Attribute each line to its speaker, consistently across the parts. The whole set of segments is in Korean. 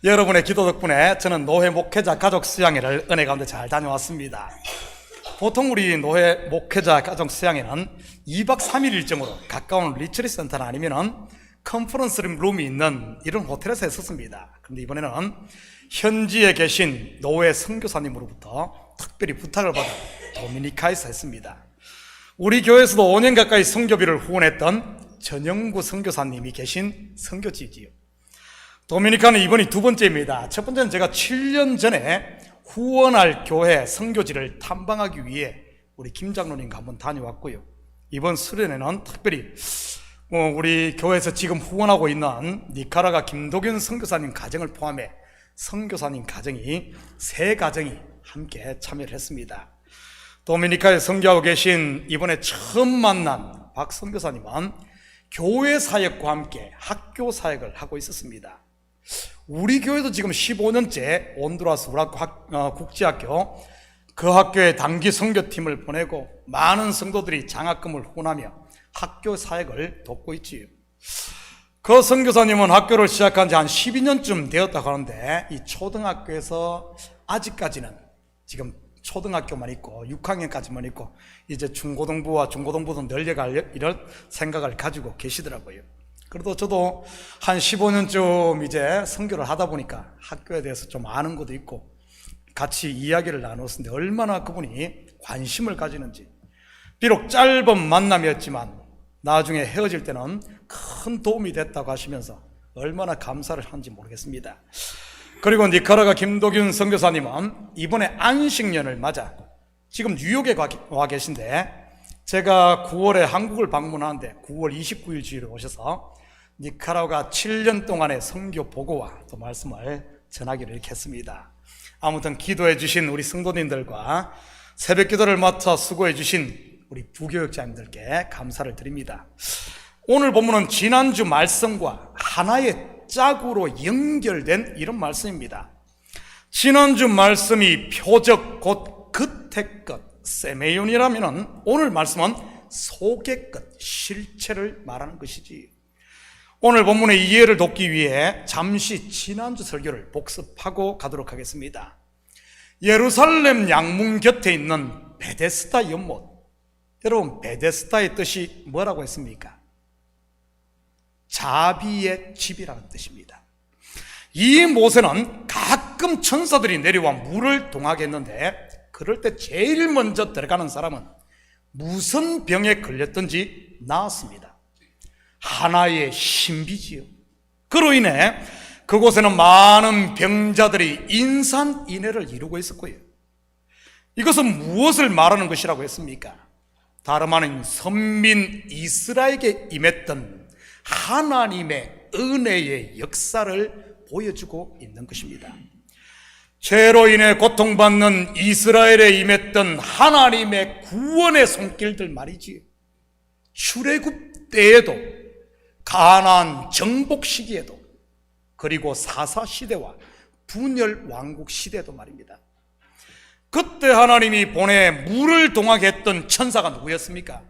Speaker 1: 여러분의 기도 덕분에 저는 노회 목회자 가족 수양회를 은혜 가운데 잘 다녀왔습니다. 보통 우리 노회 목회자 가족 수양회는 2박 3일 일정으로 가까운 리트릿 센터나 아니면 컨퍼런스 룸이 있는 이런 호텔에서 했었습니다. 그런데 이번에는 현지에 계신 노회 선교사님으로부터 특별히 부탁을 받아 도미니카에서 했습니다. 우리 교회에서도 5년 가까이 선교비를 후원했던 전영구 선교사님이 계신 선교지지요. 도미니카는 이번이 두 번째입니다. 첫 번째는 제가 7년 전에 후원할 교회 선교지를 탐방하기 위해 우리 김 장로님과 한번 다녀왔고요. 이번 수련회는 특별히 우리 교회에서 지금 후원하고 있는 니카라가 김도균 선교사님 가정을 포함해 선교사님 가정이 3가정이 함께 참여를 했습니다. 도미니카에 선교하고 계신 이번에 처음 만난 박 선교사님은 교회 사역과 함께 학교 사역을 하고 있었습니다. 우리 교회도 지금 15년째 온두라스 우라쿠 국제학교, 그 학교에 단기 선교팀을 보내고 많은 성도들이 장학금을 후원하며 학교 사역을 돕고 있지요. 그 선교사님은 학교를 시작한 지 한 12년쯤 되었다고 하는데 이 초등학교에서 아직까지는 지금 초등학교만 있고 6학년까지만 있고 이제 중고등부와 중고등부도 늘려갈 이런 생각을 가지고 계시더라고요. 그래도 저도 한 15년쯤 이제 선교를 하다 보니까 학교에 대해서 좀 아는 것도 있고 같이 이야기를 나눴는데 얼마나 그분이 관심을 가지는지, 비록 짧은 만남이었지만 나중에 헤어질 때는 큰 도움이 됐다고 하시면서 얼마나 감사를 하는지 모르겠습니다. 그리고 니카라가 김도균 선교사님은 이번에 안식년을 맞아 지금 뉴욕에 와 계신데, 제가 9월에 한국을 방문하는데 9월 29일 주일에 오셔서 니카라가 7년 동안의 선교 보고와 또 말씀을 전하기를 이렇게 했습니다. 아무튼 기도해 주신 우리 성도님들과 새벽 기도를 맡아 수고해 주신 우리 부교육자님들께 감사를 드립니다. 오늘 본문은 지난주 말씀과 하나의 짝으로 연결된 이런 말씀입니다. 지난주 말씀이 표적 곧 겉의 것 세메온이라면 오늘 말씀은 속의 것 실체를 말하는 것이지. 오늘 본문의 이해를 돕기 위해 잠시 지난주 설교를 복습하고 가도록 하겠습니다. 예루살렘 양문 곁에 있는 베데스다 연못, 여러분 베데스다의 뜻이 뭐라고 했습니까? 자비의 집이라는 뜻입니다. 이 못에는 가끔 천사들이 내려와 물을 동하게 했는데 그럴 때 제일 먼저 들어가는 사람은 무슨 병에 걸렸든지 나았습니다. 하나의 신비지요. 그로 인해 그곳에는 많은 병자들이 인산인해를 이루고 있었고요. 이것은 무엇을 말하는 것이라고 했습니까? 다름 아닌 선민 이스라엘에게 임했던 하나님의 은혜의 역사를 보여주고 있는 것입니다. 죄로 인해 고통받는 이스라엘에 임했던 하나님의 구원의 손길들 말이지요. 출애굽 때에도, 가나안 정복 시기에도, 그리고 사사시대와 분열왕국 시대도 말입니다. 그때 하나님이 보내 물을 동하게 했던 천사가 누구였습니까?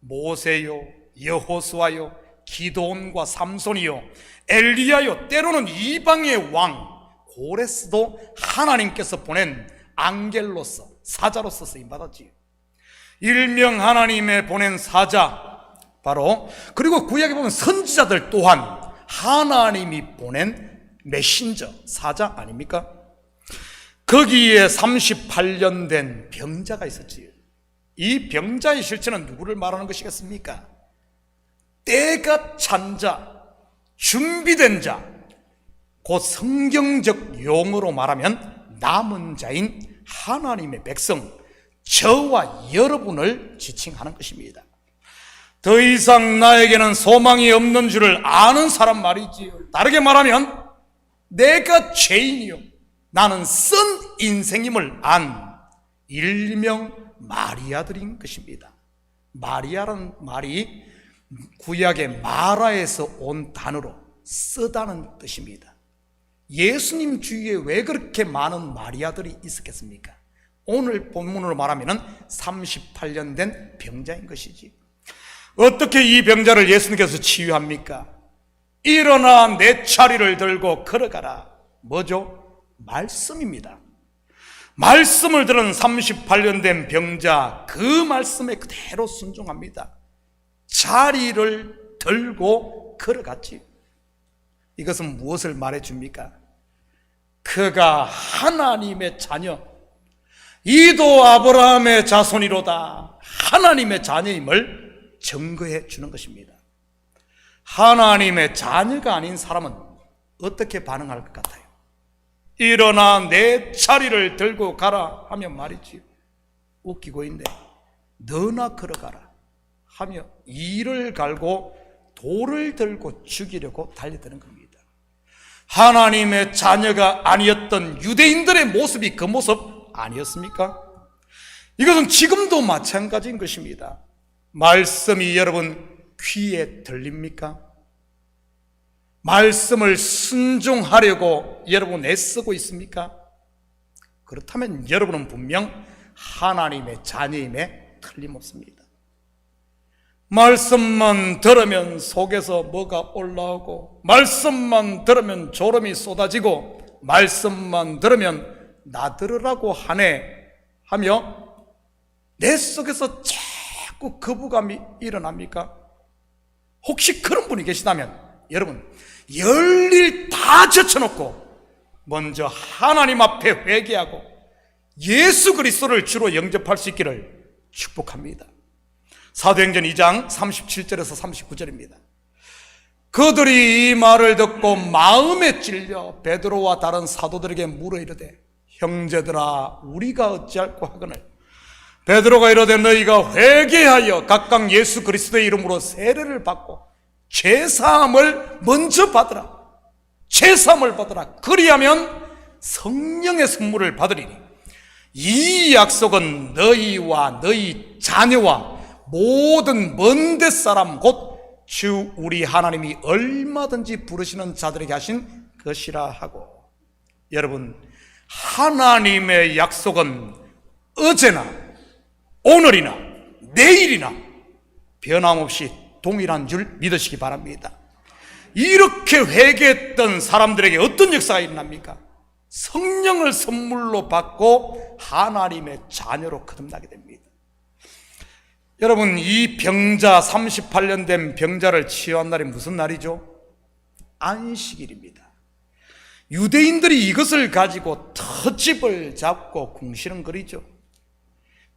Speaker 1: 모세요, 여호수아요, 기드온과 삼손이요, 엘리야요, 때로는 이방의 왕 고레스도 하나님께서 보낸 앙겔로서, 사자로서 쓰임받았지요. 일명 하나님의 보낸 사자, 바로, 그리고 구약에 보면 선지자들 또한 하나님이 보낸 메신저, 사자 아닙니까? 거기에 38년 된 병자가 있었지요. 이 병자의 실체는 누구를 말하는 것이겠습니까? 때가 찬 자, 준비된 자, 곧 성경적 용어로 말하면 남은 자인 하나님의 백성, 저와 여러분을 지칭하는 것입니다. 더 이상 나에게는 소망이 없는 줄을 아는 사람 말이지요. 다르게 말하면 내가 죄인이요 나는 쓴 인생임을 안 일명 마리아들인 것입니다. 마리아라는 말이 구약의 마라에서 온 단어로 쓰다는 뜻입니다. 예수님 주위에 왜 그렇게 많은 마리아들이 있었겠습니까? 오늘 본문으로 말하면 38년 된 병자인 것이지. 어떻게 이 병자를 예수님께서 치유합니까? 일어나 내 자리를 들고 걸어가라. 뭐죠? 말씀입니다. 말씀을 들은 38년 된 병자, 그 말씀에 그대로 순종합니다. 자리를 들고 걸어갔지. 이것은 무엇을 말해줍니까? 그가 하나님의 자녀, 이도 아브라함의 자손이로다, 하나님의 자녀임을 증거해 주는 것입니다. 하나님의 자녀가 아닌 사람은 어떻게 반응할 것 같아요? 일어나 내 자리를 들고 가라 하면 말이지, 웃기고 있네. 너나 걸어가라 하며 이를 갈고 돌을 들고 죽이려고 달려드는 겁니다. 하나님의 자녀가 아니었던 유대인들의 모습이 그 모습 아니었습니까? 이것은 지금도 마찬가지인 것입니다. 말씀이 여러분 귀에 들립니까? 말씀을 순종하려고 여러분 애쓰고 있습니까? 그렇다면 여러분은 분명 하나님의 자녀임에 틀림없습니다. 말씀만 들으면 속에서 뭐가 올라오고, 말씀만 들으면 졸음이 쏟아지고, 말씀만 들으면 나들으라고 하네 하며 내 속에서 자꾸 거부감이 일어납니까? 혹시 그런 분이 계시다면 여러분, 열일 다 제쳐놓고 먼저 하나님 앞에 회개하고 예수 그리스도를 주로 영접할 수 있기를 축복합니다. 사도행전 2장 37절에서 39절입니다. 그들이 이 말을 듣고 마음에 찔려 베드로와 다른 사도들에게 물어 이르되, 형제들아 우리가 어찌할꼬 하거늘. 베드로가 이르되, 너희가 회개하여 각각 예수 그리스도의 이름으로 세례를 받고 죄사함을 먼저 받으라. 죄사함을 받으라. 그리하면 성령의 선물을 받으리니 이 약속은 너희와 너희 자녀와 모든 먼데 사람 곧 주 우리 하나님이 얼마든지 부르시는 자들에게 하신 것이라 하고. 여러분, 하나님의 약속은 어제나 오늘이나 내일이나 변함없이 동일한 줄 믿으시기 바랍니다. 이렇게 회개했던 사람들에게 어떤 역사가 일어납니까? 성령을 선물로 받고 하나님의 자녀로 거듭나게 됩니다. 여러분, 이 병자, 38년 된 병자를 치유한 날이 무슨 날이죠? 안식일입니다. 유대인들이 이것을 가지고 터집을 잡고 궁시렁거리죠.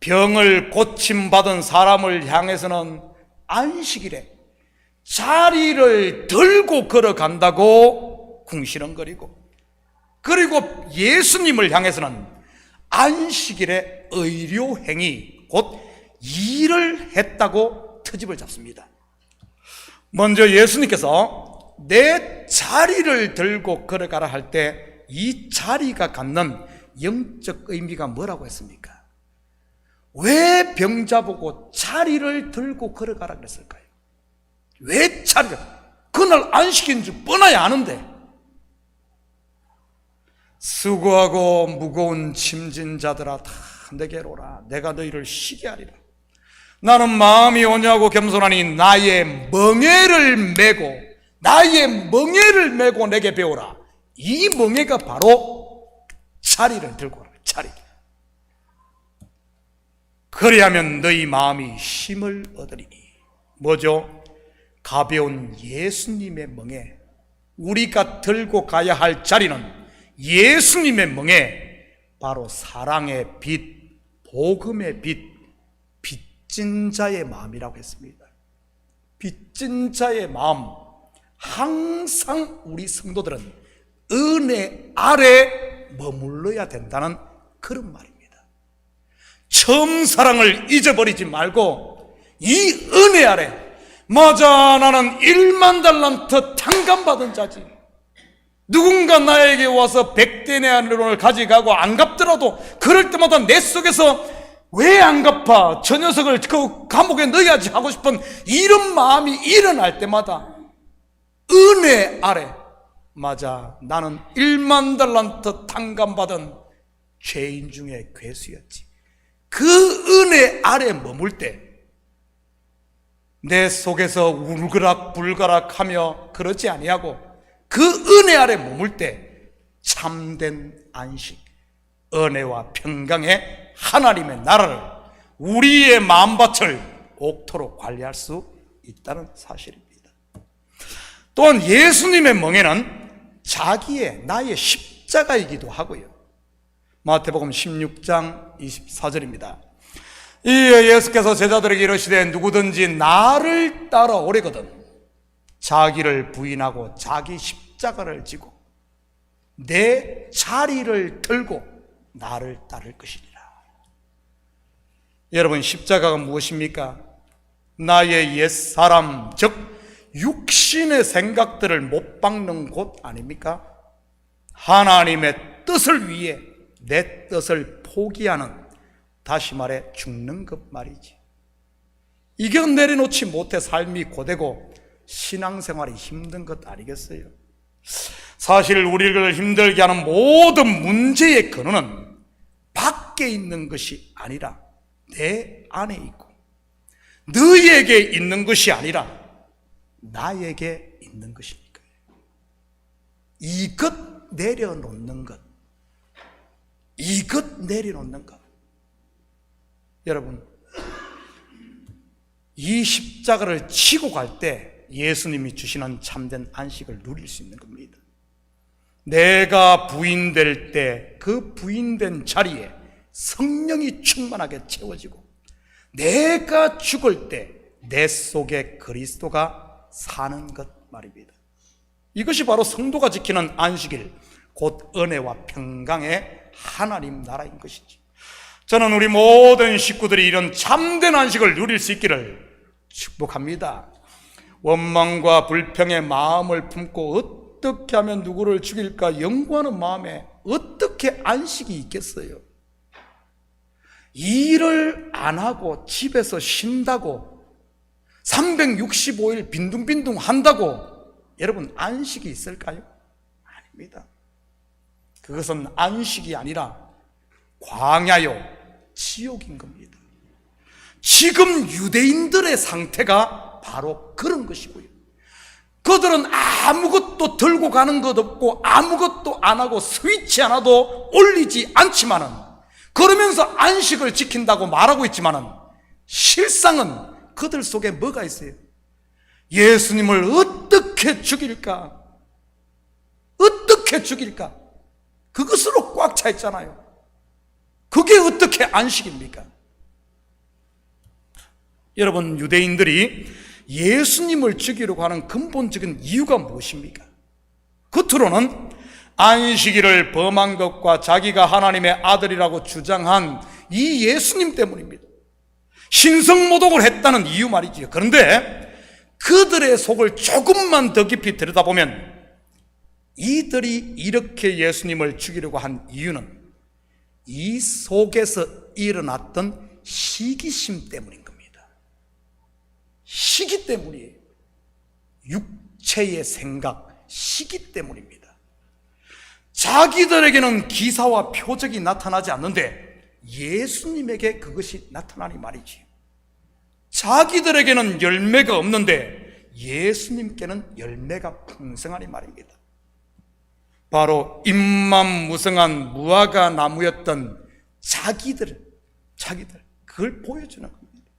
Speaker 1: 병을 고침받은 사람을 향해서는 안식일에 자리를 들고 걸어간다고 궁시렁거리고, 그리고 예수님을 향해서는 안식일에 의료행위, 곧 일을 했다고 트집을 잡습니다. 먼저 예수님께서 내 자리를 들고 걸어가라 할 때 이 자리가 갖는 영적 의미가 뭐라고 했습니까? 왜 병자 보고 자리를 들고 걸어가라 그랬을까요? 왜 자리를? 그날 안식인 줄 뻔하게 아는데. 수고하고 무거운 짐진 자들아 다 내게로 오라. 내가 너희를 쉬게 하리라. 나는 마음이 온유하고 겸손하니 나의 멍에를 메고 내게 배우라. 이 멍에가 바로 자리를 들고 오라. 자리. 그리하면 너희 마음이 힘을 얻으리니. 뭐죠? 가벼운 예수님의 멍에. 우리가 들고 가야 할 자리는 예수님의 멍에, 바로 사랑의 빛, 복음의 빛, 빚진 자의 마음이라고 했습니다. 빚진 자의 마음. 항상 우리 성도들은 은혜 아래 머물러야 된다는 그런 말입니다. 처음 사랑을 잊어버리지 말고 이 은혜 아래, 맞아, 나는 1만 달란트 탕감받은 자지. 누군가 나에게 와서 100데나리온을 가져가고 안 갚더라도 그럴 때마다 내 속에서 왜 안 갚아? 저 녀석을 그 감옥에 넣어야지 하고 싶은 이런 마음이 일어날 때마다 은혜 아래, 맞아, 나는 1만 달란트 탕감받은 죄인 중에 괴수였지. 그 은혜 아래 머물 때 내 속에서 울그락불그락하며 그러지 아니하고 그 은혜 아래 머물 때 참된 안식, 은혜와 평강의 하나님의 나라를, 우리의 마음밭을 옥토로 관리할 수 있다는 사실입니다. 또한 예수님의 멍에는 자기의, 나의 십자가이기도 하고요. 마태복음 16장 24절입니다. 이 예수께서 제자들에게 이르시되 누구든지 나를 따라오려거든 자기를 부인하고 자기 십자가를 지고 내 자리를 들고 나를 따를 것이니라. 여러분, 십자가가 무엇입니까? 나의 옛사람, 즉 육신의 생각들을 못 박는 곳 아닙니까? 하나님의 뜻을 위해 내 뜻을 포기하는, 다시 말해 죽는 것 말이지. 이견 내려놓지 못해 삶이 고되고 신앙생활이 힘든 것 아니겠어요? 사실 우리를 힘들게 하는 모든 문제의 근원은 밖에 있는 것이 아니라 내 안에 있고, 너에게 있는 것이 아니라 나에게 있는 것이니까요. 이것 내려놓는 것, 이것 내려놓는 것. 여러분, 이 십자가를 치고 갈 때 예수님이 주시는 참된 안식을 누릴 수 있는 겁니다. 내가 부인될 때 그 부인된 자리에 성령이 충만하게 채워지고, 내가 죽을 때 내 속에 그리스도가 사는 것 말입니다. 이것이 바로 성도가 지키는 안식일, 곧 은혜와 평강의 하나님 나라인 것이지. 저는 우리 모든 식구들이 이런 참된 안식을 누릴 수 있기를 축복합니다. 원망과 불평의 마음을 품고 어떻게 하면 누구를 죽일까 연구하는 마음에 어떻게 안식이 있겠어요? 일을 안 하고 집에서 쉰다고, 365일 빈둥빈둥 한다고 여러분 안식이 있을까요? 아닙니다. 그것은 안식이 아니라 광야요, 지옥인 겁니다. 지금 유대인들의 상태가 바로 그런 것이고요. 그들은 아무것도 들고 가는 것 없고 아무것도 안 하고 스위치 하나도 올리지 않지만은, 그러면서 안식을 지킨다고 말하고 있지만은 실상은 그들 속에 뭐가 있어요? 예수님을 어떻게 죽일까? 어떻게 죽일까? 그것으로 꽉 차 있잖아요. 그게 어떻게 안식입니까? 여러분, 유대인들이 예수님을 죽이려고 하는 근본적인 이유가 무엇입니까? 겉으로는 안식일을 범한 것과 자기가 하나님의 아들이라고 주장한 이 예수님 때문입니다. 신성모독을 했다는 이유 말이지요. 그런데 그들의 속을 조금만 더 깊이 들여다보면 이들이 이렇게 예수님을 죽이려고 한 이유는 이 속에서 일어났던 시기심 때문인 겁니다. 시기 때문이에요. 육체의 생각, 시기 때문입니다. 자기들에게는 기사와 표적이 나타나지 않는데 예수님에게 그것이 나타나니 말이지. 자기들에게는 열매가 없는데 예수님께는 열매가 풍성하니 말입니다. 바로 잎만 무성한 무화과 나무였던 자기들 그걸 보여주는 겁니다.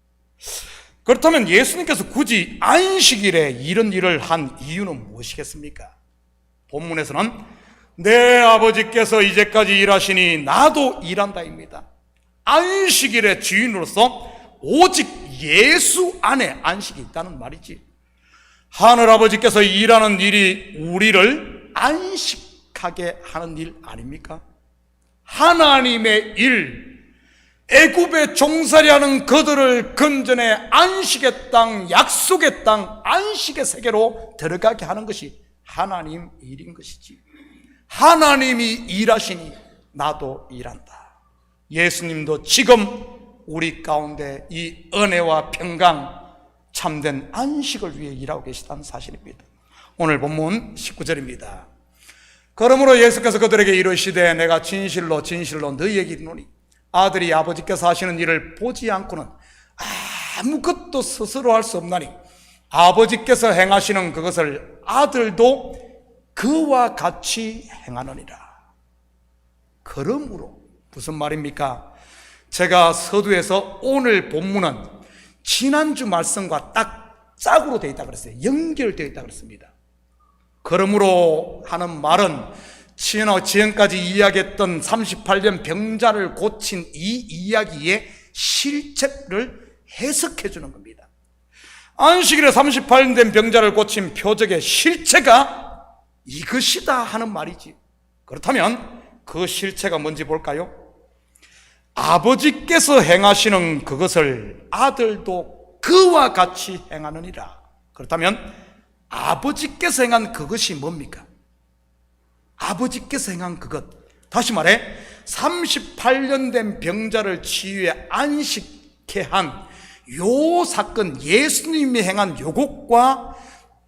Speaker 1: 그렇다면 예수님께서 굳이 안식일에 이런 일을 한 이유는 무엇이겠습니까? 본문에서는 내 아버지께서 이제까지 일하시니 나도 일한다입니다. 안식일의 주인으로서 오직 예수 안에 안식이 있다는 말이지. 하늘아버지께서 일하는 일이 우리를 안식하게 하는 일 아닙니까? 하나님의 일, 애굽에 종살이 하는 그들을 건져내 안식의 땅, 약속의 땅, 안식의 세계로 들어가게 하는 것이 하나님 일인 것이지. 하나님이 일하시니 나도 일한다. 예수님도 지금 우리 가운데 이 은혜와 평강, 참된 안식을 위해 일하고 계시다는 사실입니다. 오늘 본문 19절입니다. 그러므로 예수께서 그들에게 이르시되 내가 진실로 진실로 너희에게 이르노니 아들이 아버지께서 하시는 일을 보지 않고는 아무것도 스스로 할 수 없나니 아버지께서 행하시는 그것을 아들도 그와 같이 행하느니라. 그러므로 무슨 말입니까? 제가 서두에서 오늘 본문은 지난주 말씀과 딱 짝으로 되어 있다고 그랬어요. 연결되어 있다고 그랬습니다. 그러므로 하는 말은 지금까지 이야기했던 38년 병자를 고친 이 이야기의 실체를 해석해 주는 겁니다. 안식일에 38년 된 병자를 고친 표적의 실체가 이것이다 하는 말이지. 그렇다면 그 실체가 뭔지 볼까요? 아버지께서 행하시는 그것을 아들도 그와 같이 행하느니라. 그렇다면 아버지께서 행한 그것이 뭡니까? 아버지께서 행한 그것, 다시 말해 38년 된 병자를 치유해 안식케 한 요 사건, 예수님이 행한 요것과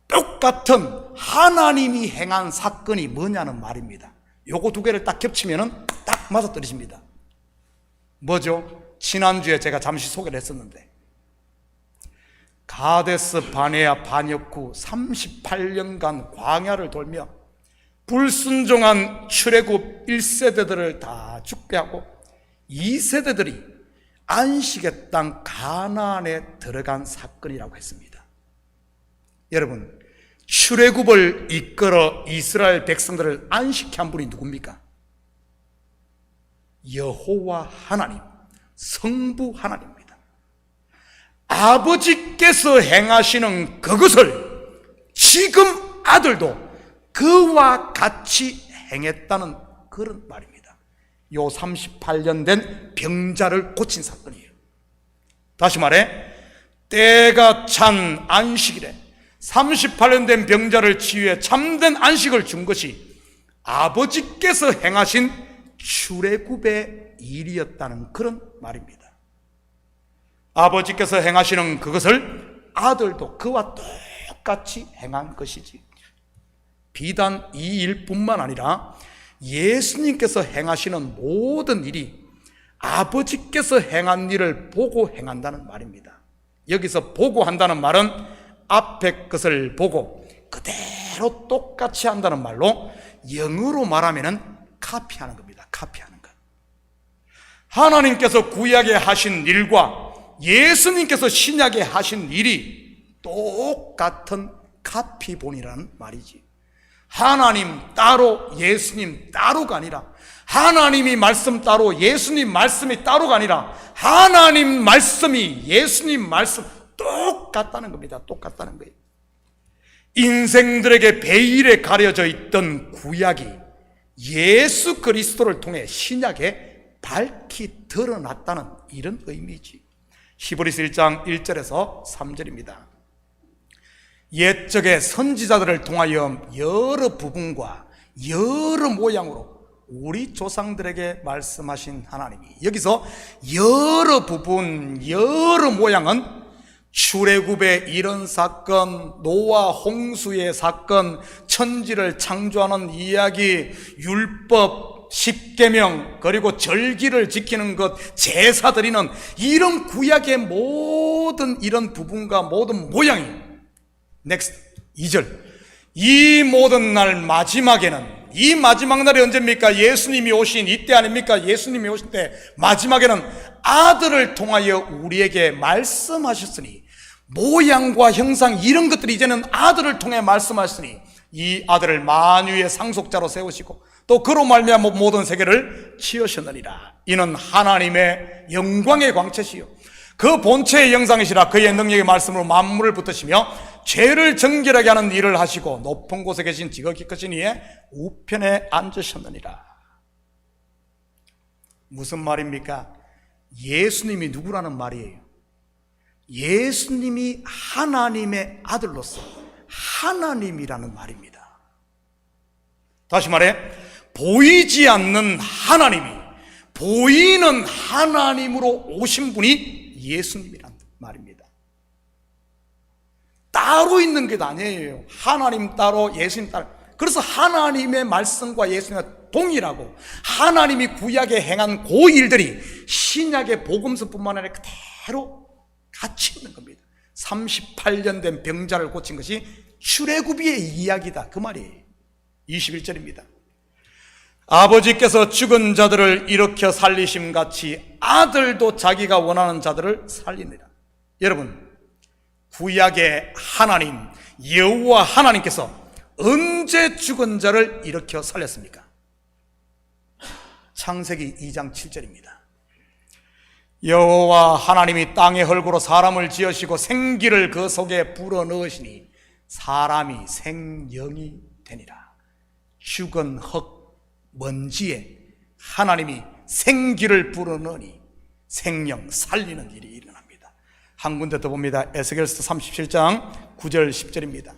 Speaker 1: 똑같은 하나님이 행한 사건이 뭐냐는 말입니다. 요거 두 개를 딱 겹치면은 딱 맞아떨어집니다. 뭐죠? 지난주에 제가 잠시 소개를 했었는데, 가데스 바네아 반역 후 38년간 광야를 돌며 불순종한 출애굽 1세대들을 다 죽게 하고 2세대들이 안식의 땅 가나안에 들어간 사건이라고 했습니다. 여러분, 출애굽을 이끌어 이스라엘 백성들을 안식케 한 분이 누굽니까? 여호와 하나님, 성부 하나님입니다. 아버지께서 행하시는 그것을 지금 아들도 그와 같이 행했다는 그런 말입니다. 요 38년 된 병자를 고친 사건이에요. 다시 말해 때가 찬 안식일에 38년 된 병자를 치유해 참된 안식을 준 것이 아버지께서 행하신 출애굽의 일이었다는 그런 말입니다. 아버지께서 행하시는 그것을 아들도 그와 똑같이 행한 것이지. 비단 이 일뿐만 아니라 예수님께서 행하시는 모든 일이 아버지께서 행한 일을 보고 행한다는 말입니다. 여기서 보고 한다는 말은 앞에 것을 보고 그대로 똑같이 한다는 말로 영어로 말하면은 카피하는 겁니다. 카피하는 것. 하나님께서 구약에 하신 일과 예수님께서 신약에 하신 일이 똑같은 카피본이라는 말이지. 하나님 따로 예수님 따로가 아니라, 하나님이 말씀 따로 예수님 말씀이 따로가 아니라 하나님 말씀이 예수님 말씀 똑같다는 겁니다. 똑같다는 거예요. 인생들에게 베일에 가려져 있던 구약이 예수 그리스도를 통해 신약에 밝히 드러났다는 이런 의미지. 히브리서 1장 1절에서 3절입니다. 옛적의 선지자들을 통하여 여러 부분과 여러 모양으로 우리 조상들에게 말씀하신 하나님이, 여기서 여러 부분, 여러 모양은 출애굽의 이런 사건, 노아 홍수의 사건, 천지를 창조하는 이야기, 율법, 십계명, 그리고 절기를 지키는 것, 제사 드리는 이런 구약의 모든 이런 부분과 모든 모양이 넥스트 2절, 이 모든 날 마지막에는, 이 마지막 날이 언제입니까? 예수님이 오신 이때 아닙니까? 예수님이 오실 때 마지막에는 아들을 통하여 우리에게 말씀하셨으니, 모양과 형상 이런 것들이 이제는 아들을 통해 말씀하셨으니 이 아들을 만유의 상속자로 세우시고 또 그로 말미암아 모든 세계를 지으셨느니라. 이는 하나님의 영광의 광채시요 그 본체의 영상이시라. 그의 능력의 말씀으로 만물을 붙드시며 죄를 정결하게 하는 일을 하시고 높은 곳에 계신 지극히 크신 이의 우편에 앉으셨느니라. 무슨 말입니까? 예수님이 누구라는 말이에요? 예수님이 하나님의 아들로서 하나님이라는 말입니다. 다시 말해 보이지 않는 하나님이 보이는 하나님으로 오신 분이 예수님이란 말입니다. 따로 있는 게 아니에요. 하나님 따로 예수님 따로. 그래서 하나님의 말씀과 예수님과 동일하고 하나님이 구약에 행한 그 일들이 신약의 복음서뿐만 아니라 그대로 같이 있는 겁니다. 38년 된 병자를 고친 것이 출애굽의 이야기다, 그 말이에요. 21절입니다. 아버지께서 죽은 자들을 일으켜 살리심같이 아들도 자기가 원하는 자들을 살리니라. 여러분, 구약의 하나님 여호와 하나님께서 언제 죽은 자를 일으켜 살렸습니까? 창세기 2장 7절입니다. 여호와 하나님이 땅의 흙으로 사람을 지으시고 생기를 그 속에 불어넣으시니 사람이 생명이 되니라. 죽은 흙 먼지에 하나님이 생기를 불어넣으니 생명 살리는 일이 일어납니다. 한 군데 더 봅니다. 에스겔서 37장 9절 10절입니다.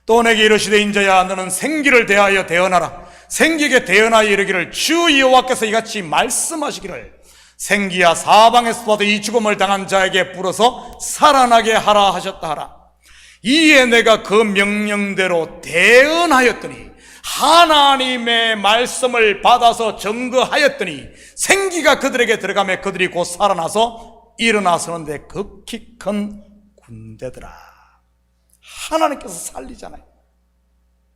Speaker 1: 또 내게 이르시되 인자야 너는 생기를 대하여 대언하라. 생기에게 대언하여 이르기를 주 여호와께서 이같이 말씀하시기를 생기야 사방에서 봐도 이 죽음을 당한 자에게 불어서 살아나게 하라 하셨다 하라. 이에 내가 그 명령대로 대언하였더니 하나님의 말씀을 받아서 증거하였더니 생기가 그들에게 들어가며 그들이 곧 살아나서 일어나서는데 극히 큰 군대더라. 하나님께서 살리잖아요.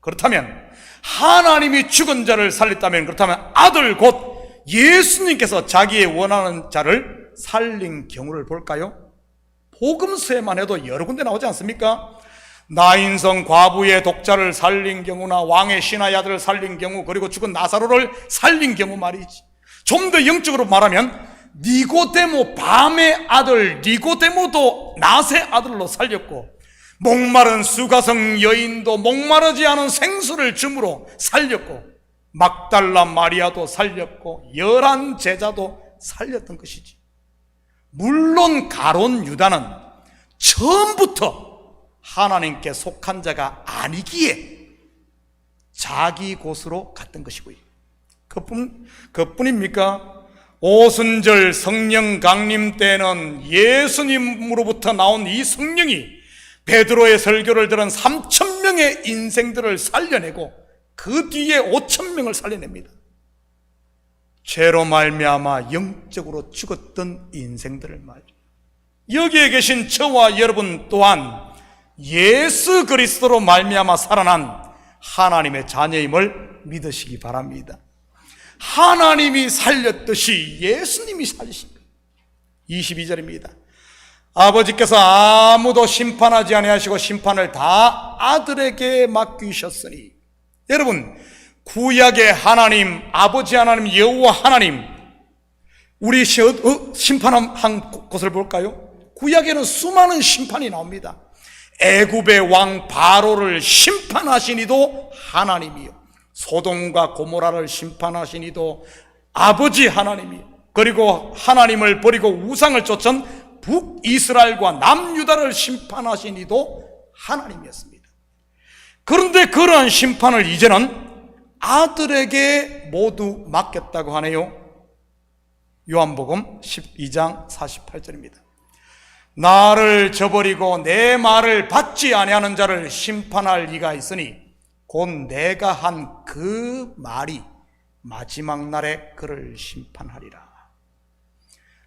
Speaker 1: 그렇다면 하나님이 죽은 자를 살렸다면, 그렇다면 아들 곧 예수님께서 자기의 원하는 자를 살린 경우를 볼까요? 복음서에만 해도 여러 군데 나오지 않습니까? 나인성 과부의 독자를 살린 경우나 왕의 신하의 아들을 살린 경우, 그리고 죽은 나사로를 살린 경우 말이지. 좀 더 영적으로 말하면 니고데모, 밤의 아들 니고데모도 낮의 아들로 살렸고, 목마른 수가성 여인도 목마르지 않은 생수를 줌으로 살렸고, 막달라 마리아도 살렸고, 11 제자도 살렸던 것이지. 물론 가론 유다는 처음부터 하나님께 속한 자가 아니기에 자기 곳으로 갔던 것이고요. 그뿐입니까? 오순절 성령 강림 때는 예수님으로부터 나온 이 성령이 베드로의 설교를 들은 3,000명의 인생들을 살려내고 그 뒤에 5,000명을 살려냅니다. 죄로 말미암아 영적으로 죽었던 인생들을 말이죠. 여기에 계신 저와 여러분 또한 예수 그리스도로 말미암아 살아난 하나님의 자녀임을 믿으시기 바랍니다. 하나님이 살렸듯이 예수님이 살리신 거예요. 22절입니다. 아버지께서 아무도 심판하지 아니하시고 심판을 다 아들에게 맡기셨으니. 여러분, 구약의 하나님, 아버지 하나님, 여호와 하나님, 우리 심판한 곳을 볼까요? 구약에는 수많은 심판이 나옵니다. 애굽의 왕 바로를 심판하신 이도 하나님이요, 소돔과 고모라를 심판하신 이도 아버지 하나님이요, 그리고 하나님을 버리고 우상을 쫓은 북이스라엘과 남유다를 심판하신 이도 하나님이었습니다. 그런데 그러한 심판을 이제는 아들에게 모두 맡겼다고 하네요. 요한복음 12장 48절입니다. 나를 저버리고 내 말을 받지 아니하는 자를 심판할 이가 있으니 곧 내가 한 그 말이 마지막 날에 그를 심판하리라.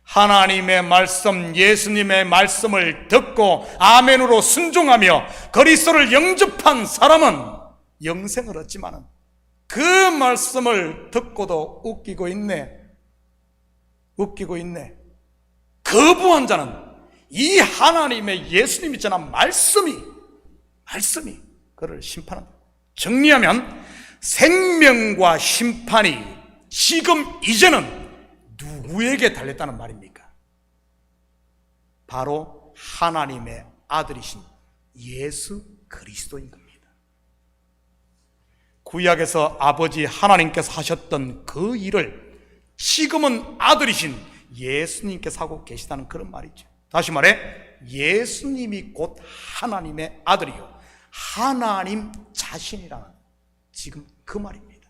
Speaker 1: 하나님의 말씀, 예수님의 말씀을 듣고 아멘으로 순종하며 그리스도를 영접한 사람은 영생을 얻지만은 그 말씀을 듣고도 웃기고 있네, 거부한 자는 이 하나님의 예수님이 전한 말씀이 그를 심판한다. 정리하면 생명과 심판이 지금 이제는 누구에게 달렸다는 말입니까? 바로 하나님의 아들이신 예수 그리스도인 겁니다. 구약에서 아버지 하나님께서 하셨던 그 일을 지금은 아들이신 예수님께서 하고 계시다는 그런 말이죠. 다시 말해 예수님이 곧 하나님의 아들이요 하나님 자신이라는 지금 그 말입니다.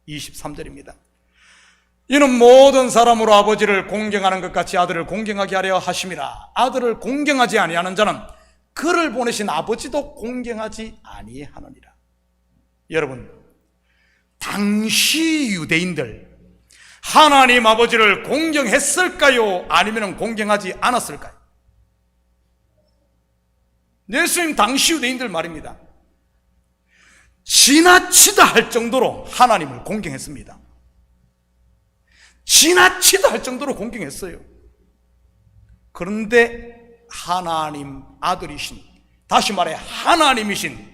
Speaker 1: 23절입니다. 이는 모든 사람으로 아버지를 공경하는 것 같이 아들을 공경하게 하려 하심이라. 아들을 공경하지 아니하는 자는 그를 보내신 아버지도 공경하지 아니하느니라. 여러분, 당시 유대인들 하나님 아버지를 공경했을까요? 아니면 공경하지 않았을까요? 예수님 당시 유대인들 말입니다. 지나치다 할 정도로 하나님을 공경했습니다. 지나치다 할 정도로 공경했어요. 그런데 하나님 아들이신, 다시 말해 하나님이신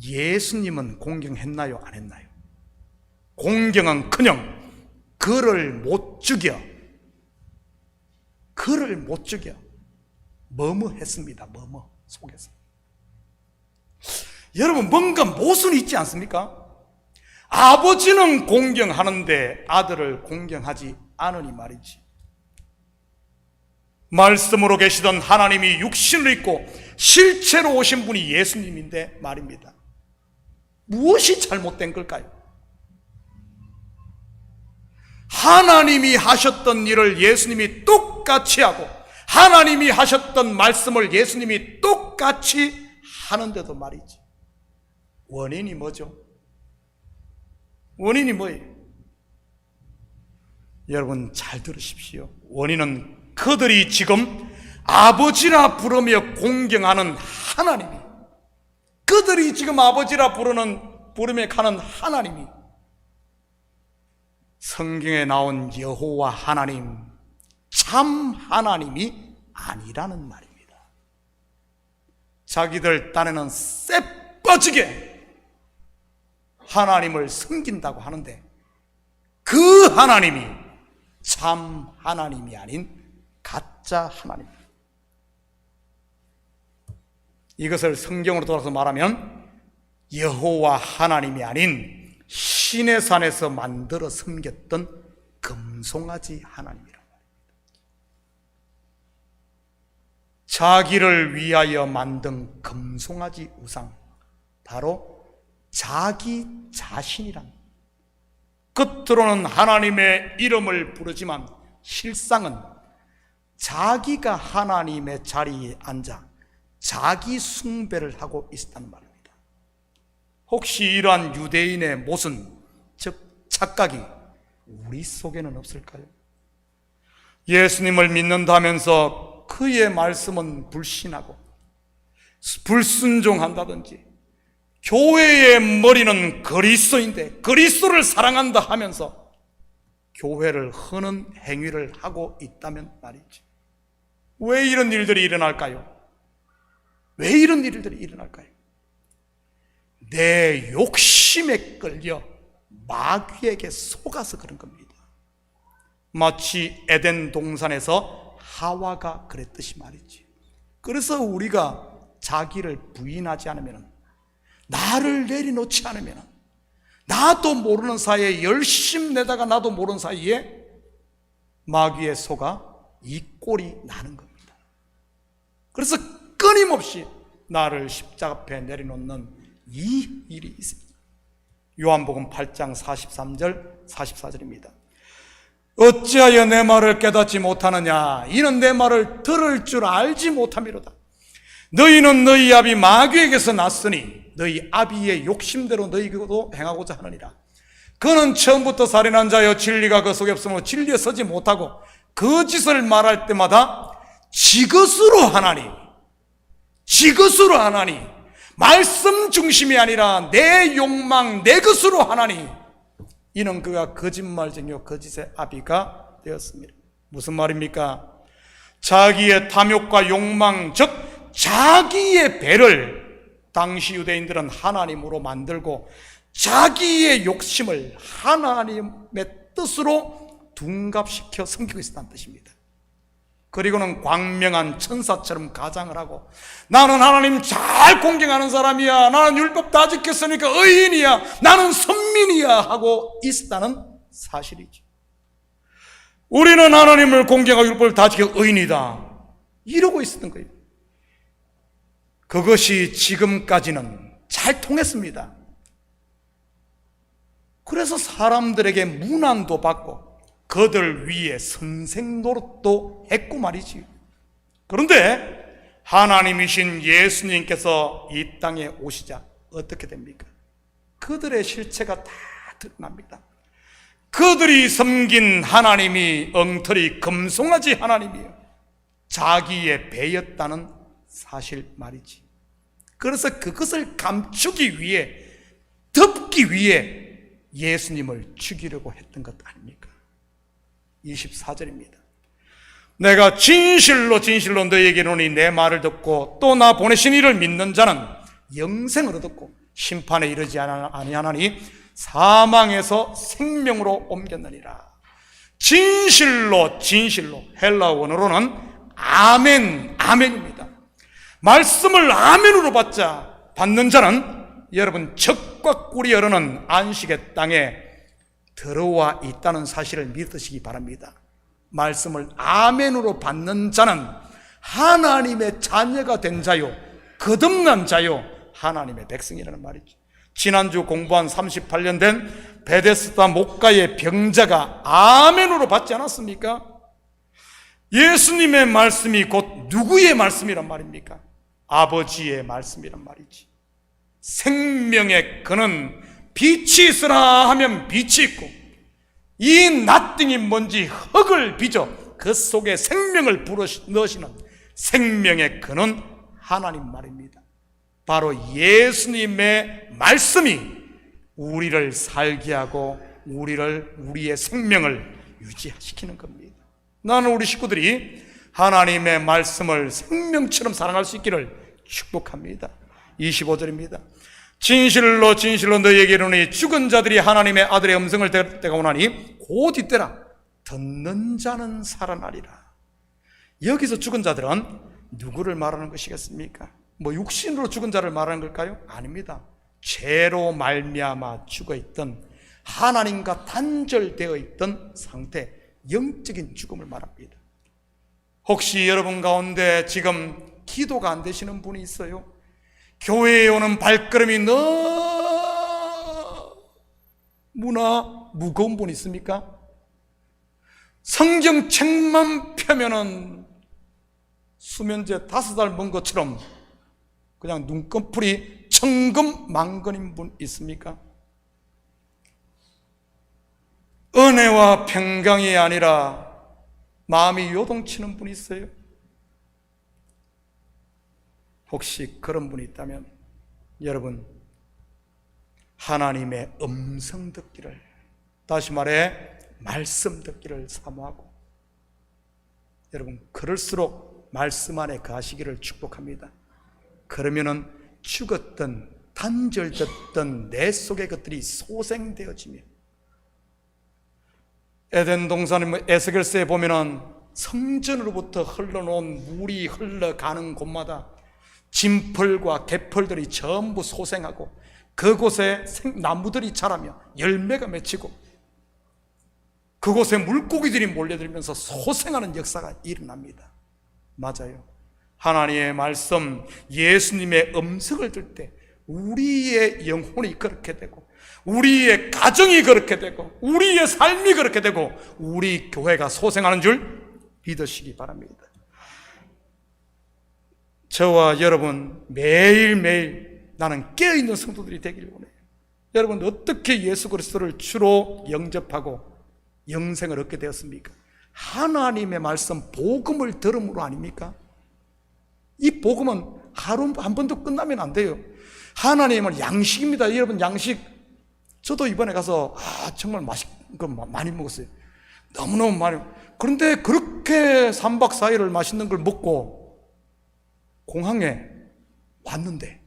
Speaker 1: 예수님은 공경했나요? 안 했나요? 공경은커녕 그를 못 죽여 뭐뭐했습니다. 뭐뭐 속에서. 여러분, 뭔가 모순이 있지 않습니까? 아버지는 공경하는데 아들을 공경하지 않으니 말이지. 말씀으로 계시던 하나님이 육신을 입고 실체로 오신 분이 예수님인데 말입니다. 무엇이 잘못된 걸까요? 하나님이 하셨던 일을 예수님이 똑같이 하고 하나님이 하셨던 말씀을 예수님이 똑같이 하는데도 말이지. 원인이 뭐죠? 원인이 뭐예요? 여러분 잘 들으십시오. 원인은 그들이 지금 아버지라 부르며 공경하는 하나님이, 그들이 지금 아버지라 부르며 가는 하나님이 성경에 나온 여호와 하나님, 참 하나님이 아니라는 말입니다. 자기들 딴에는 쎄빠지게 하나님을 섬긴다고 하는데 그 하나님이 참 하나님이 아닌 가짜 하나님입니다. 이것을 성경으로 돌아서 말하면 여호와 하나님이 아닌 신의 산에서 만들어 섬겼던 금송아지 하나님이라고 합니다. 자기를 위하여 만든 금송아지 우상, 바로 자기 자신이란, 겉으로는 하나님의 이름을 부르지만 실상은 자기가 하나님의 자리에 앉아 자기 숭배를 하고 있었다는 말입니다. 혹시 이러한 유대인의 모순, 즉 착각이 우리 속에는 없을까요? 예수님을 믿는다면서 그의 말씀은 불신하고 불순종한다든지, 교회의 머리는 그리스도인데 그리스도를 사랑한다 하면서 교회를 흐는 행위를 하고 있다면 말이지. 왜 이런 일들이 일어날까요? 왜 이런 일들이 일어날까요? 내 욕심에 끌려 마귀에게 속아서 그런 겁니다. 마치 에덴 동산에서 하와가 그랬듯이 말이지. 그래서 우리가 자기를 부인하지 않으면, 나를 내려놓지 않으면, 나도 모르는 사이에 열심 내다가 나도 모르는 사이에 마귀의 속아 이 꼴이 나는 겁니다. 그래서 끊임없이 나를 십자가 앞에 내려놓는 이 일이 있습니다. 요한복음 8장 43절 44절입니다. 어찌하여 내 말을 깨닫지 못하느냐? 이는 내 말을 들을 줄 알지 못함이로다. 너희는 너희 아비 마귀에게서 났으니 너희 아비의 욕심대로 너희도 행하고자 하느니라. 그는 처음부터 살인한 자여 진리가 그 속에 없으므로 진리에 서지 못하고 거짓을 말할 때마다 지것으로 하나니 말씀 중심이 아니라 내 욕망, 내 것으로 하나니 이는 그가 거짓말쟁이요 거짓의 아비가 되었습니다. 무슨 말입니까? 자기의 탐욕과 욕망, 즉 자기의 배를 당시 유대인들은 하나님으로 만들고 자기의 욕심을 하나님의 뜻으로 둔갑시켜 섬기고 있었다는 뜻입니다. 그리고는 광명한 천사처럼 가장을 하고 나는 하나님 잘 공경하는 사람이야, 나는 율법 다 지켰으니까 의인이야, 나는 선민이야 하고 있었다는 사실이죠. 우리는 하나님을 공경하고 율법을 다 지켜 의인이다 이러고 있었던 거예요. 그것이 지금까지는 잘 통했습니다. 그래서 사람들에게 문안도 받고 그들 위에 선생 노릇도 했고 말이지. 그런데 하나님이신 예수님께서 이 땅에 오시자 어떻게 됩니까? 그들의 실체가 다 드러납니다. 그들이 섬긴 하나님이 엉터리 금송아지 하나님이요, 자기의 배였다는 사실 말이지. 그래서 그것을 감추기 위해, 덮기 위해 예수님을 죽이려고 했던 것 아닙니까? 24절입니다. 내가 진실로 진실로 너희에게 이르노니 내 말을 듣고 또 나 보내신 이를 믿는 자는 영생을 얻었고 심판에 이르지 아니하나니 사망에서 생명으로 옮겼느니라. 진실로 진실로, 헬라 원어로는 아멘, 아멘입니다. 말씀을 아멘으로 받는 자는 여러분 적과 꿀이 흐르는 안식의 땅에 들어와 있다는 사실을 믿으시기 바랍니다. 말씀을 아멘으로 받는 자는 하나님의 자녀가 된 자요, 거듭난 자요, 하나님의 백성이라는 말이죠. 지난주 공부한 38년 된 베데스다 목가의 병자가 아멘으로 받지 않았습니까? 예수님의 말씀이 곧 누구의 말씀이란 말입니까? 아버지의 말씀이란 말이지. 생명의 그는 빛이 있으라 하면 빛이 있고 이 낫등이 뭔지 흙을 빚어 그 속에 생명을 불어넣으시는 생명의 그는 하나님 말입니다. 바로 예수님의 말씀이 우리를 살게 하고 우리의 생명을 유지시키는 겁니다. 나는 우리 식구들이 하나님의 말씀을 생명처럼 사랑할 수 있기를 축복합니다. 25절입니다. 진실로 진실로 너희에게 이르노니 죽은 자들이 하나님의 아들의 음성을 들을 때가 오나니 곧 이때라. 듣는 자는 살아나리라. 여기서 죽은 자들은 누구를 말하는 것이겠습니까? 육신으로 죽은 자를 말하는 걸까요? 아닙니다. 죄로 말미암아 죽어있던, 하나님과 단절되어 있던 상태, 영적인 죽음을 말합니다. 혹시 여러분 가운데 지금 기도가 안 되시는 분이 있어요? 교회에 오는 발걸음이 너무나 무거운 분 있습니까? 성경책만 펴면은 수면제 5달 먹은 것처럼 그냥 눈꺼풀이 천근만근인 분 있습니까? 은혜와 평강이 아니라 마음이 요동치는 분이 있어요? 혹시 그런 분이 있다면 여러분 하나님의 음성 듣기를, 다시 말해 말씀 듣기를 사모하고 여러분 그럴수록 말씀 안에 거하시기를 축복합니다. 그러면은 죽었던 단절됐던 내 속의 것들이 소생되어지며, 에덴 동산 에스겔서에 보면은 성전으로부터 흘러놓은 물이 흘러가는 곳마다 진펄과 개펄들이 전부 소생하고 그곳에 나무들이 자라며 열매가 맺히고 그곳에 물고기들이 몰려들면서 소생하는 역사가 일어납니다. 맞아요. 하나님의 말씀, 예수님의 음성을 들 때 우리의 영혼이 그렇게 되고 우리의 가정이 그렇게 되고 우리의 삶이 그렇게 되고 우리 교회가 소생하는 줄 믿으시기 바랍니다. 저와 여러분 매일매일 나는 깨어있는 성도들이 되기를 원해요. 여러분 어떻게 예수 그리스도를 주로 영접하고 영생을 얻게 되었습니까? 하나님의 말씀 복음을 들음으로 아닙니까? 이 복음은 하루 한 번도 끝나면 안 돼요. 하나님은 양식입니다. 여러분 양식, 저도 이번에 가서 정말 맛있는 거 많이 먹었어요. 너무너무 많이. 그런데 그렇게 3박 4일을 맛있는 걸 먹고 공항에 왔는데,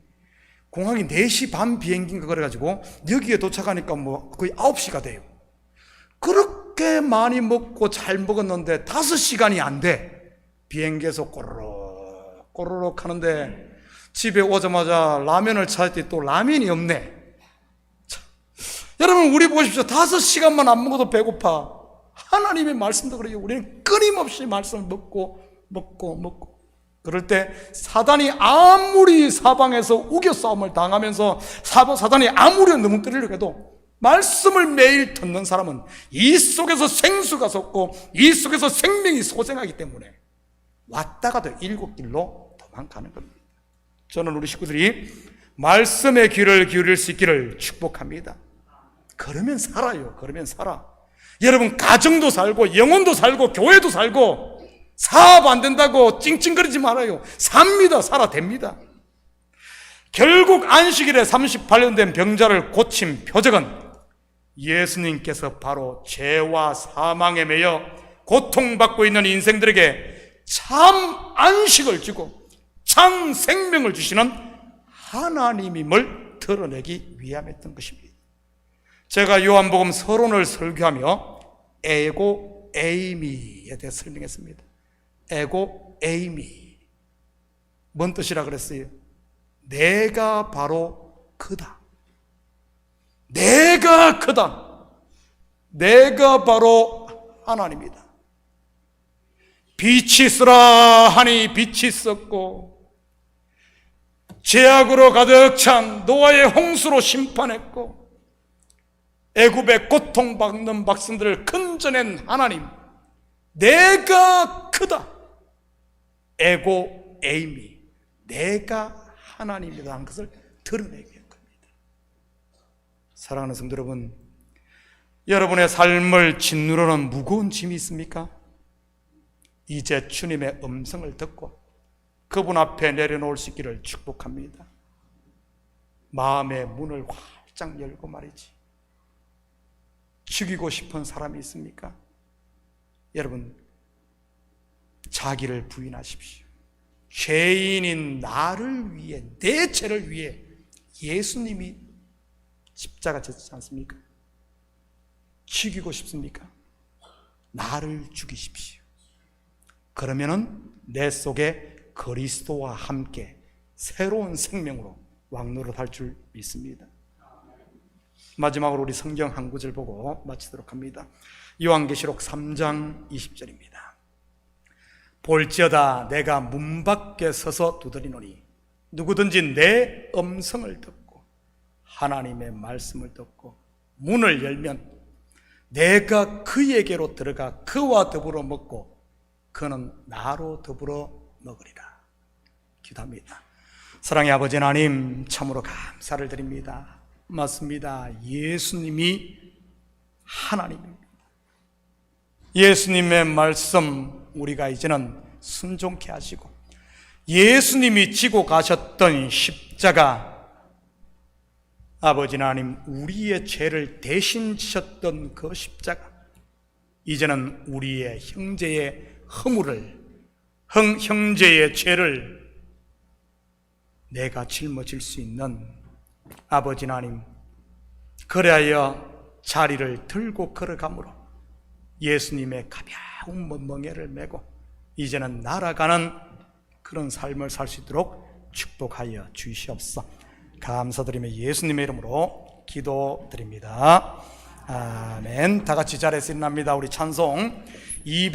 Speaker 1: 공항이 4시 반 비행기인가 그래가지고 여기에 도착하니까 거의 9시가 돼요. 그렇게 많이 먹고 잘 먹었는데 5시간이 안 돼. 비행기에서 꼬르륵 하는데 집에 오자마자 라면을 찾았더니 또 라면이 없네. 참. 여러분 우리 보십시오. 5시간만 안 먹어도 배고파. 하나님의 말씀도 그래요. 우리는 끊임없이 말씀을 먹고 그럴 때 사단이 아무리 사방에서 우겨싸움을 당하면서 사단이 아무리 넘어뜨리려고 해도 말씀을 매일 듣는 사람은 이 속에서 생수가 솟고 이 속에서 생명이 소생하기 때문에 왔다가도 7길로 도망가는 겁니다. 저는 우리 식구들이 말씀의 귀를 기울일 수 있기를 축복합니다. 그러면 살아요. 그러면 살아. 여러분 가정도 살고 영혼도 살고 교회도 살고 사업 안 된다고 찡찡거리지 말아요. 삽니다. 살아 됩니다. 결국 안식일에 38년 된 병자를 고친 표적은 예수님께서 바로 죄와 사망에 매여 고통받고 있는 인생들에게 참 안식을 주고 참 생명을 주시는 하나님임을 드러내기 위함이었던 것입니다. 제가 요한복음 서론을 설교하며 에고 에이미에 대해 설명했습니다. 에고 에이미, 뭔 뜻이라 그랬어요? 내가 바로 그다. 내가 크다. 내가 바로 하나님이다. 빛이 있으라 하니 빛이 있었고 죄악으로 가득 찬 노아의 홍수로 심판했고 애굽의 고통받는 백성들을 건져낸 하나님, 내가 크다. 에고 에이미, 내가 하나님이라는 것을 드러내게 한 겁니다. 사랑하는 성도 여러분, 여러분의 삶을 짓누르는 무거운 짐이 있습니까? 이제 주님의 음성을 듣고 그분 앞에 내려놓을 수 있기를 축복합니다. 마음의 문을 활짝 열고 말이지, 죽이고 싶은 사람이 있습니까? 여러분, 자기를 부인하십시오. 죄인인 나를 위해, 내 죄를 위해 예수님이 십자가 졌지 않습니까? 죽이고 싶습니까? 나를 죽이십시오. 그러면은 내 속에 그리스도와 함께 새로운 생명으로 왕노릇할 줄 믿습니다. 마지막으로 우리 성경 한 구절 보고 마치도록 합니다. 요한계시록 3장 20절입니다. 볼지어다 내가 문 밖에 서서 두드리노니 누구든지 내 음성을 듣고 하나님의 말씀을 듣고 문을 열면 내가 그에게로 들어가 그와 더불어 먹고 그는 나로 더불어 먹으리라. 기도합니다. 사랑의 아버지 하나님, 참으로 감사를 드립니다. 맞습니다. 예수님이 하나님입니다. 예수님의 말씀 우리가 이제는 순종케 하시고 예수님이 지고 가셨던 십자가, 아버지 하나님 우리의 죄를 대신 지셨던 그 십자가, 이제는 우리의 형제의 허물을, 형제의 죄를 내가 짊어질 수 있는 아버지 하나님, 그래야 자리를 들고 걸어가므로 예수님의 가벼운 멍에를 메고 이제는 날아가는 그런 삶을 살 수 있도록 축복하여 주시옵소서. 감사드리며 예수님의 이름으로 기도드립니다. 아멘. 다 같이 자리에서 일어납니다. 우리 찬송 200